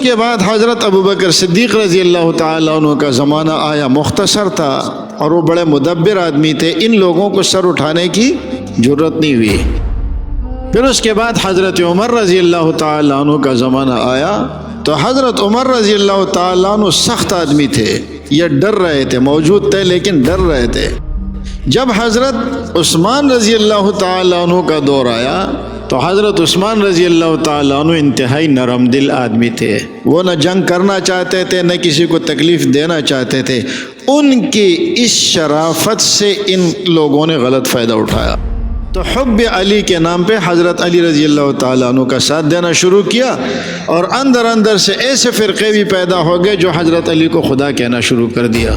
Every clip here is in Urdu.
کے بعد حضرت ابوبکر صدیق رضی اللہ تعالیٰ عنہ کا زمانہ آیا، مختصر تھا اور وہ بڑے مدبر آدمی تھے، ان لوگوں کو سر اٹھانے کی جرت نہیں ہوئی۔ پھر اس کے بعد حضرت عمر رضی اللہ تعالیٰ عنہ کا زمانہ آیا تو حضرت عمر رضی اللہ تعالیٰ عنہ سخت آدمی تھے، یہ ڈر رہے تھے، موجود تھے لیکن ڈر رہے تھے۔ جب حضرت عثمان رضی اللہ تعالیٰ عنہ کا دور آیا تو حضرت عثمان رضی اللہ تعالیٰ عنہ انتہائی نرم دل آدمی تھے، وہ نہ جنگ کرنا چاہتے تھے نہ کسی کو تکلیف دینا چاہتے تھے۔ ان کی اس شرافت سے ان لوگوں نے غلط فائدہ اٹھایا تو حب علی کے نام پہ حضرت علی رضی اللہ تعالیٰ عنہ کا ساتھ دینا شروع کیا، اور اندر اندر سے ایسے فرقے بھی پیدا ہو گئے جو حضرت علی کو خدا کہنا شروع کر دیا،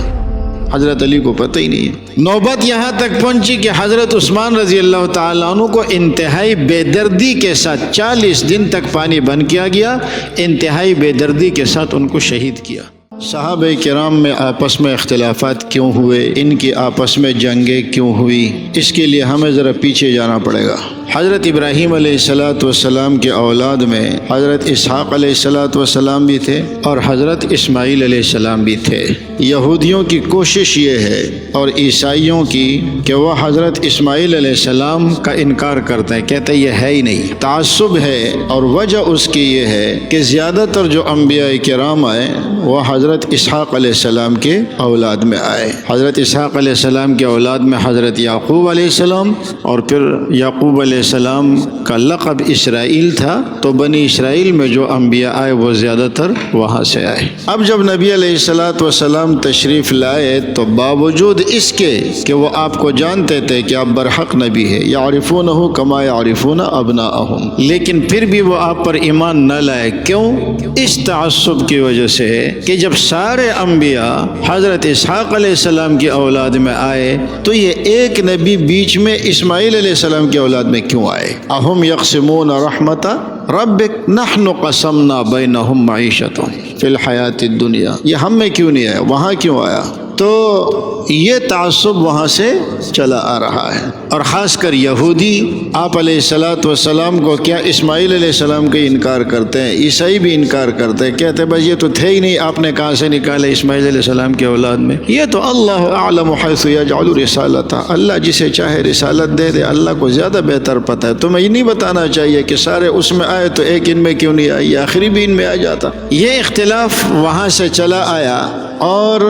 حضرت علی کو پتہ ہی نہیں ہے۔ نوبت یہاں تک پہنچی کہ حضرت عثمان رضی اللہ تعالیٰ عنہ کو انتہائی بے دردی کے ساتھ 40 دن تک پانی بند کیا گیا، انتہائی بے دردی کے ساتھ ان کو شہید کیا۔ صحابہ کرام میں آپس میں اختلافات کیوں ہوئے، ان کی آپس میں جنگیں کیوں ہوئی، اس کے لیے ہمیں ذرا پیچھے جانا پڑے گا۔ حضرت ابراہیم علیہ السلام کے اولاد میں حضرت اسحاق علیہ السلام بھی تھے اور حضرت اسماعیل علیہ السلام بھی تھے۔ یہودیوں کی کوشش یہ ہے اور عیسائیوں کی کہ وہ حضرت اسماعیل علیہ السلام کا انکار کرتے ہیں، کہتے ہیں یہ ہے ہی نہیں، تعصب ہے، اور وجہ اس کی یہ ہے کہ زیادہ تر جو انبیاء کرام آئے وہ حضرت اسحاق علیہ السلام کے اولاد میں آئے۔ حضرت اسحاق علیہ السلام کے اولاد میں حضرت یعقوب علیہ السلام، اور پھر یعقوب علیہ السلام کا لقب اسرائیل تھا، تو بنی اسرائیل میں جو انبیاء آئے وہ زیادہ تر وہاں سے آئے۔ اب جب نبی علیہ السلام تشریف لائے تو باوجود اس کے کہ وہ آپ کو جانتے تھے کہ آپ برحق نبی ہے، یعرفونہ کما یعرفون ابناءہم، لیکن پھر بھی وہ آپ پر ایمان نہ لائے۔ کیوں؟ اس تعصب کی وجہ سے کہ جب سارے انبیاء حضرت اسحاق علیہ السلام کی اولاد میں آئے تو یہ ایک نبی بیچ میں اسماعیل علیہ السلام کی اولاد میں کیوں آئے؟ اہم یقسمون رحمت ربک نحن قسمنا بینہم معیشتہم فی الحیات الدنیا، یہ ہم میں کیوں نہیں آیا، وہاں کیوں آیا؟ تو یہ تعصب وہاں سے چلا آ رہا ہے، اور خاص کر یہودی آپ علیہ السلام کو کیا اسماعیل علیہ السلام کا انکار کرتے ہیں، عیسائی بھی انکار کرتے ہیں، کہتے ہیں بس یہ تو تھے ہی نہیں، آپ نے کہاں سے نکالے اسماعیل علیہ السلام کے اولاد میں، یہ تو اللہ اعلم حیث یجعل رسالتہ، اللہ جسے چاہے رسالت دے دے، اللہ کو زیادہ بہتر پتہ ہے، تمہیں یہ نہیں بتانا چاہیے کہ سارے اس میں آئے تو ایک ان میں کیوں نہیں آئی، آخری بھی ان میں آ جاتا۔ یہ اختلاف وہاں سے چلا آیا اور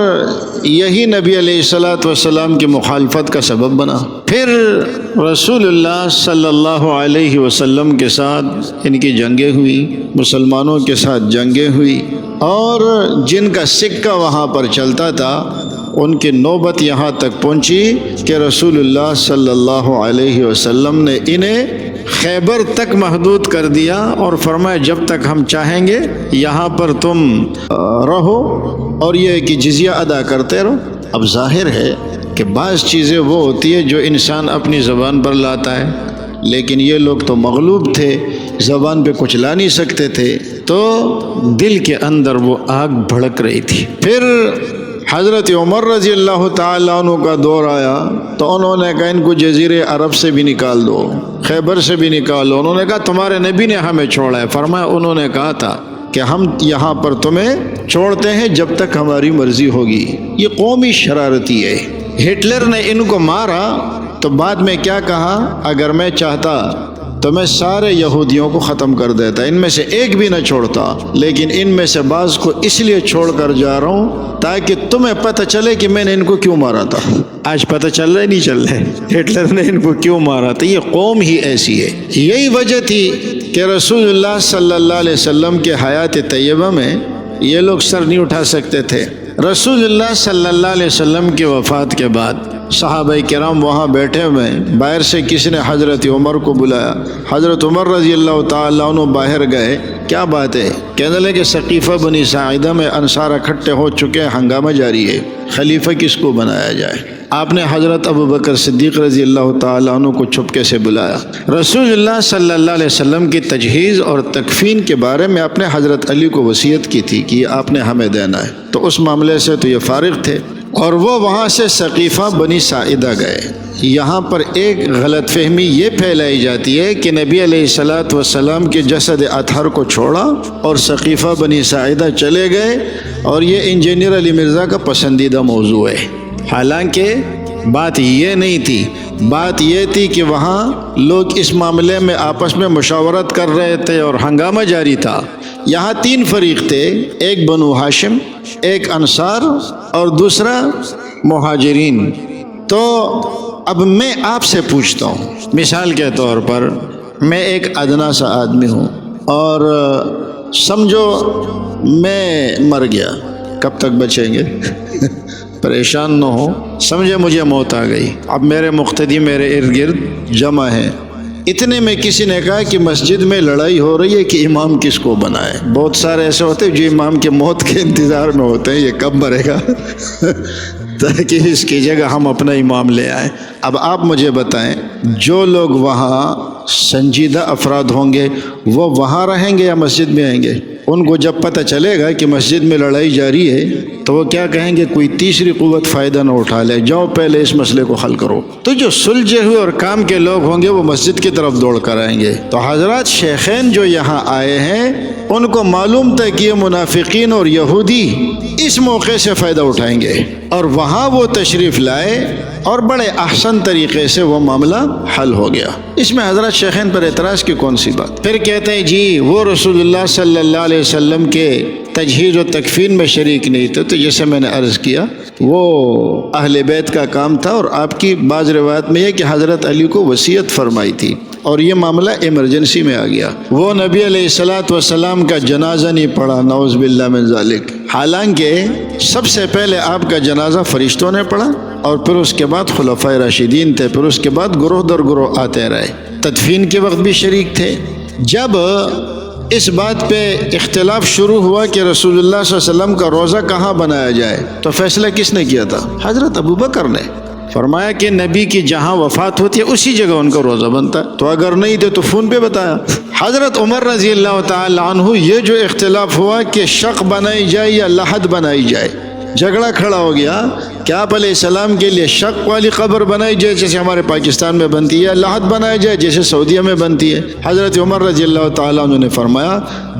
یہی نبی علیہ السلام کی مخالفت کا سبب بنا۔ پھر رسول اللہ صلی اللہ علیہ وسلم کے ساتھ ان کی جنگیں ہوئی، مسلمانوں کے ساتھ جنگیں ہوئی، اور جن کا سکہ وہاں پر چلتا تھا ان کی نوبت یہاں تک پہنچی کہ رسول اللہ صلی اللہ علیہ وسلم نے انہیں خیبر تک محدود کر دیا اور فرمایا جب تک ہم چاہیں گے یہاں پر تم رہو، اور یہ کہ جزیہ ادا کرتے رہو۔ اب ظاہر ہے کہ بعض چیزیں وہ ہوتی ہے جو انسان اپنی زبان پر لاتا ہے، لیکن یہ لوگ تو مغلوب تھے، زبان پہ کچھ لا نہیں سکتے تھے، تو دل کے اندر وہ آگ بھڑک رہی تھی۔ پھر حضرت عمر رضی اللہ تعالیٰ عنہ کا دور آیا تو انہوں نے کہا ان کو جزیرے عرب سے بھی نکال دو، خیبر سے بھی نکالو۔ انہوں نے کہا تمہارے نبی نے ہمیں چھوڑا ہے، فرمایا انہوں نے کہا تھا کہ ہم یہاں پر تمہیں چھوڑتے ہیں جب تک ہماری مرضی ہوگی۔ یہ قومی شرارتی ہے۔ ہٹلر نے ان کو مارا تو بعد میں کیا کہا، اگر میں چاہتا تو میں سارے یہودیوں کو ختم کر دیتا، ان میں سے ایک بھی نہ چھوڑتا، لیکن ان میں سے بعض کو اس لیے چھوڑ کر جا رہا ہوں تاکہ تمہیں پتہ چلے کہ میں نے ان کو کیوں مارا تھا۔ آج پتہ چل رہا ہے نہیں چل رہا ہے ہٹلر نے ان کو کیوں مارا تھا؟ یہ قوم ہی ایسی ہے۔ یہی وجہ تھی کہ رسول اللہ صلی اللہ علیہ وسلم کے حیات طیبہ میں یہ لوگ سر نہیں اٹھا سکتے تھے۔ رسول اللہ صلی اللہ علیہ وسلم کی وفات کے بعد صحابہ کرام وہاں بیٹھے ہوئے، باہر سے کسی نے حضرت عمر کو بلایا، حضرت عمر رضی اللہ تعالیٰ عنہ باہر گئے، کیا بات ہے؟ کہنے لگے ثقیفہ بنی ساعدہ میں انصار اکٹھے ہو چکے ہیں، ہنگامہ جاری ہے، خلیفہ کس کو بنایا جائے؟ آپ نے حضرت ابوبکر صدیق رضی اللہ تعالیٰ عنہ کو چھپکے سے بلایا۔ رسول اللہ صلی اللہ علیہ وسلم کی تجہیز اور تکفین کے بارے میں آپ نے حضرت علی کو وصیت کی تھی کہ یہ آپ نے ہمیں دینا ہے، تو اس معاملے سے تو یہ فارغ تھے۔ اور وہ وہاں سے ثقیفہ بنی ساعدہ گئے۔ یہاں پر ایک غلط فہمی یہ پھیلائی جاتی ہے کہ نبی علیہ الصلاۃ والسلام کے جسد اطہر کو چھوڑا اور ثقیفہ بنی ساعدہ چلے گئے، اور یہ انجینئر علی مرزا کا پسندیدہ موضوع ہے۔ حالانکہ بات یہ نہیں تھی، بات یہ تھی کہ وہاں لوگ اس معاملے میں آپس میں مشاورت کر رہے تھے اور ہنگامہ جاری تھا۔ یہاں 3 فریق تھے، ایک بنو ہاشم، ایک انصار اور دوسرا مہاجرین۔ تو اب میں آپ سے پوچھتا ہوں، مثال کے طور پر میں ایک ادنا سا آدمی ہوں اور سمجھو میں مر گیا، کب تک بچیں گے؟ پریشان نہ ہو، سمجھے مجھے موت آ گئی، اب میرے مقتدی میرے ارد گرد جمع ہیں۔ اتنے میں کسی نے کہا کہ مسجد میں لڑائی ہو رہی ہے کہ امام کس کو بنائے۔ بہت سارے ایسے ہوتے ہیں جو امام کے موت کے انتظار میں ہوتے ہیں، یہ کب مرے گا تاکہ اس کی جگہ ہم اپنا امام لے آئیں۔ اب آپ مجھے بتائیں، جو لوگ وہاں سنجیدہ افراد ہوں گے وہ وہاں رہیں گے یا مسجد میں آئیں گے؟ ان کو جب پتہ چلے گا کہ مسجد میں لڑائی جاری ہے تو وہ کیا کہیں گے؟ کوئی تیسری قوت فائدہ نہ اٹھا لے، جاؤ پہلے اس مسئلے کو حل کرو۔ تو جو سلجھے ہوئے اور کام کے لوگ ہوں گے وہ مسجد کی طرف دوڑ کر آئیں گے۔ تو حضرات شیخین جو یہاں آئے ہیں ان کو معلوم تھا کہ یہ منافقین اور یہودی اس موقع سے فائدہ اٹھائیں گے، اور وہاں وہ تشریف لائے اور بڑے احسن طریقے سے وہ معاملہ حل ہو گیا۔ اس میں حضرت شیخین پر اعتراض کی کون سی بات؟ پھر کہتے ہیں جی وہ رسول اللہ صلی اللہ علیہ وسلم کے تجہیز و تکفین میں شریک نہیں تھے۔ تو جیسے میں نے عرض کیا وہ اہل بیت کا کام تھا، اور آپ کی بعض روایت میں یہ کہ حضرت علی کو وصیت فرمائی تھی اور یہ معاملہ ایمرجنسی میں آ گیا۔ وہ نبی علیہ الصلاۃ والسلام کا جنازہ نہیں پڑھا، نعوذ باللہ من ذالک، حالانکہ سب سے پہلے آپ کا جنازہ فرشتوں نے پڑھا اور پھر اس کے بعد خلفائے راشدین تھے، پھر اس کے بعد گروہ در گروہ آتے رہے، تدفین کے وقت بھی شریک تھے۔ جب اس بات پہ اختلاف شروع ہوا کہ رسول اللہ صلی اللہ علیہ وسلم کا روزہ کہاں بنایا جائے تو فیصلہ کس نے کیا تھا؟ حضرت ابوبکر نے۔ فرمایا کہ نبی کی جہاں وفات ہوتی ہے اسی جگہ ان کا روزہ بنتا ہے، تو اگر نہیں تھے تو فون پہ بتایا۔ حضرت عمر رضی اللہ تعالی عنہ یہ جو اختلاف ہوا کہ شق بنائی جائے یا لحد بنائی جائے، جھگڑا کھڑا ہو گیا کہ آپ علیہ السلام کے لیے شق والی قبر بنائی جائے جیسے ہمارے پاکستان میں بنتی ہے، لحد بنائی جائے جیسے سعودیہ میں بنتی ہے۔ حضرت عمر رضی اللہ تعالیٰ عنہ نے فرمایا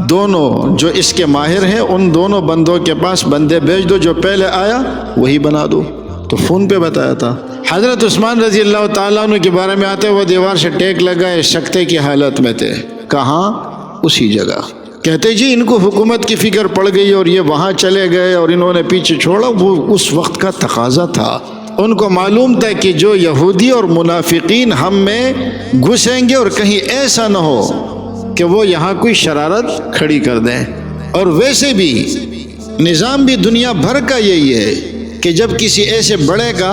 دونوں جو اس کے ماہر ہیں ان دونوں بندوں کے پاس بندے بھیج دو، جو پہلے آیا وہی بنا دو۔ تو فون پہ بتایا تھا۔ حضرت عثمان رضی اللہ تعالیٰ عنہ کے بارے میں آتے وہ دیوار سے ٹیک لگائے سکتے کی حالت میں تھے، کہاں؟ اسی جگہ۔ کہتے جی ان کو حکومت کی فکر پڑ گئی اور یہ وہاں چلے گئے اور انہوں نے پیچھے چھوڑا، وہ اس وقت کا تقاضا تھا۔ ان کو معلوم تھا کہ جو یہودی اور منافقین ہم میں گھسیں گے اور کہیں ایسا نہ ہو کہ وہ یہاں کوئی شرارت کھڑی کر دیں۔ اور ویسے بھی نظام بھی دنیا بھر کا یہی ہے کہ جب کسی ایسے بڑے کا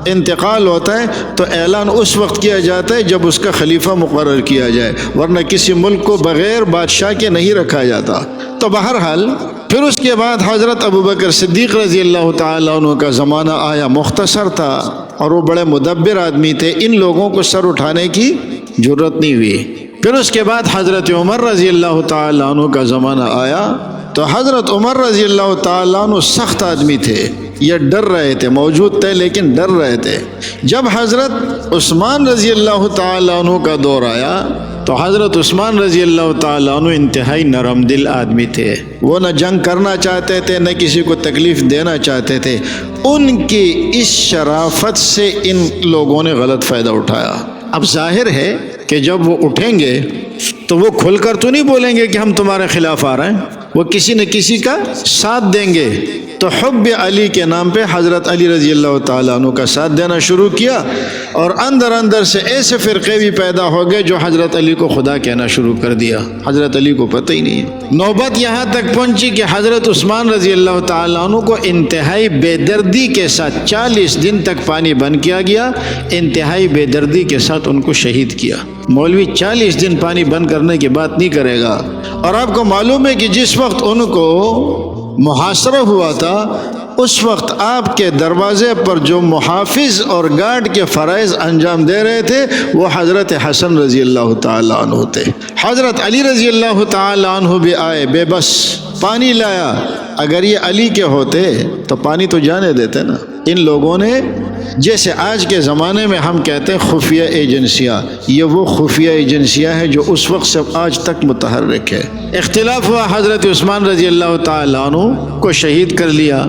انتقال ہوتا ہے تو اعلان اس وقت کیا جاتا ہے جب اس کا خلیفہ مقرر کیا جائے، ورنہ کسی ملک کو بغیر بادشاہ کے نہیں رکھا جاتا۔ تو بہرحال پھر اس کے بعد حضرت ابوبکر صدیق رضی اللہ تعالیٰ عنہ کا زمانہ آیا، مختصر تھا اور وہ بڑے مدبر آدمی تھے، ان لوگوں کو سر اٹھانے کی جرت نہیں ہوئی۔ پھر اس کے بعد حضرت عمر رضی اللہ تعالیٰ عنہ کا زمانہ آیا تو حضرت عمر رضی اللہ تعالیٰ عنہ سخت آدمی تھے، یہ ڈر رہے تھے، موجود تھے لیکن ڈر رہے تھے۔ جب حضرت عثمان رضی اللہ تعالیٰ عنہ کا دور آیا تو حضرت عثمان رضی اللہ تعالیٰ عنہ انتہائی نرم دل آدمی تھے، وہ نہ جنگ کرنا چاہتے تھے نہ کسی کو تکلیف دینا چاہتے تھے۔ ان کی اس شرافت سے ان لوگوں نے غلط فائدہ اٹھایا۔ اب ظاہر ہے کہ جب وہ اٹھیں گے تو وہ کھل کر تو نہیں بولیں گے کہ ہم تمہارے خلاف آ رہے ہیں، وہ کسی نہ کسی کا ساتھ دیں گے۔ تو حب علی کے نام پہ حضرت علی رضی اللہ تعالیٰ عنہ کا ساتھ دینا شروع کیا، اور اندر اندر سے ایسے فرقے بھی پیدا ہو گئے جو حضرت علی کو خدا کہنا شروع کر دیا، حضرت علی کو پتہ ہی نہیں ہے۔ نوبت یہاں تک پہنچی کہ حضرت عثمان رضی اللہ تعالیٰ عنہ کو انتہائی بے دردی کے ساتھ 40 دن تک پانی بند کیا گیا، انتہائی بے دردی کے ساتھ ان کو شہید کیا۔ مولوی 40 دن پانی بند کرنے کی بات نہیں کرے گا۔ اور آپ کو معلوم ہے کہ جس وقت ان کو محاصرہ ہوا تھا اس وقت آپ کے دروازے پر جو محافظ اور گارڈ کے فرائض انجام دے رہے تھے وہ حضرت حسن رضی اللہ تعالیٰ عنہ تھے۔ حضرت علی رضی اللہ تعالیٰ عنہ بھی آئے، بے بس پانی لایا۔ اگر یہ علی کے ہوتے تو پانی تو جانے دیتے نا، ان لوگوں نے جیسے آج کے زمانے میں ہم کہتے ہیں خفیہ ایجنسیاں، یہ وہ خفیہ ایجنسیاں ہیں جو اس وقت سے آج تک متحرک ہے۔ اختلاف ہوا، حضرت عثمان رضی اللہ تعالیٰ عنہ کو شہید کر لیا۔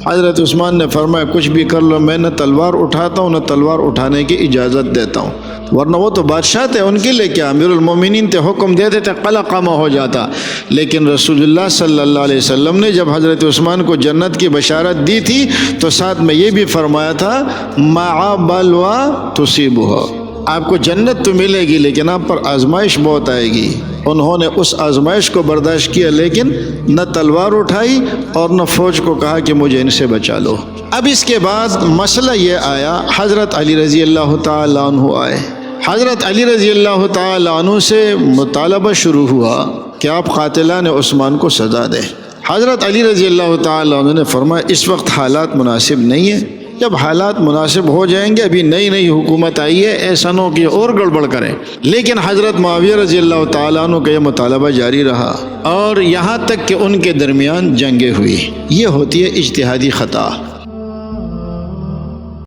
حضرت عثمان نے فرمایا کچھ بھی کر لو، میں نہ تلوار اٹھاتا ہوں نہ تلوار اٹھانے کی اجازت دیتا ہوں، ورنہ وہ تو بادشاہ تھے، ان کے لیے کیا، امیر المومنین تھے، حکم دے دیتے قلع قامہ ہو جاتا۔ لیکن رسول اللہ صلی اللہ علیہ وسلم نے جب حضرت عثمان کو جنت کی بشارت دی تھی تو ساتھ میں یہ بھی فرمایا تھا مع بلوى تصیبها، آپ کو جنت تو ملے گی لیکن آپ پر آزمائش بہت آئے گی۔ انہوں نے اس آزمائش کو برداشت کیا، لیکن نہ تلوار اٹھائی اور نہ فوج کو کہا کہ مجھے ان سے بچا لو۔ اب اس کے بعد مسئلہ یہ آیا، حضرت علی رضی اللہ تعالیٰ عنہ آئے۔ حضرت علی رضی اللہ تعالیٰ عنہ سے مطالبہ شروع ہوا کہ آپ قاتلان عثمان کو سزا دیں۔ حضرت علی رضی اللہ تعالیٰ عنہ نے فرمایا اس وقت حالات مناسب نہیں ہیں، جب حالات مناسب ہو جائیں گے، ابھی نئی نئی حکومت آئی ہے، ایسا نہ ہو کہ اور گڑبڑ کریں۔ لیکن حضرت معاویہ رضی اللہ تعالیٰ عنہ کا یہ مطالبہ جاری رہا اور یہاں تک کہ ان کے درمیان جنگیں ہوئی۔ یہ ہوتی ہے اجتہادی خطا۔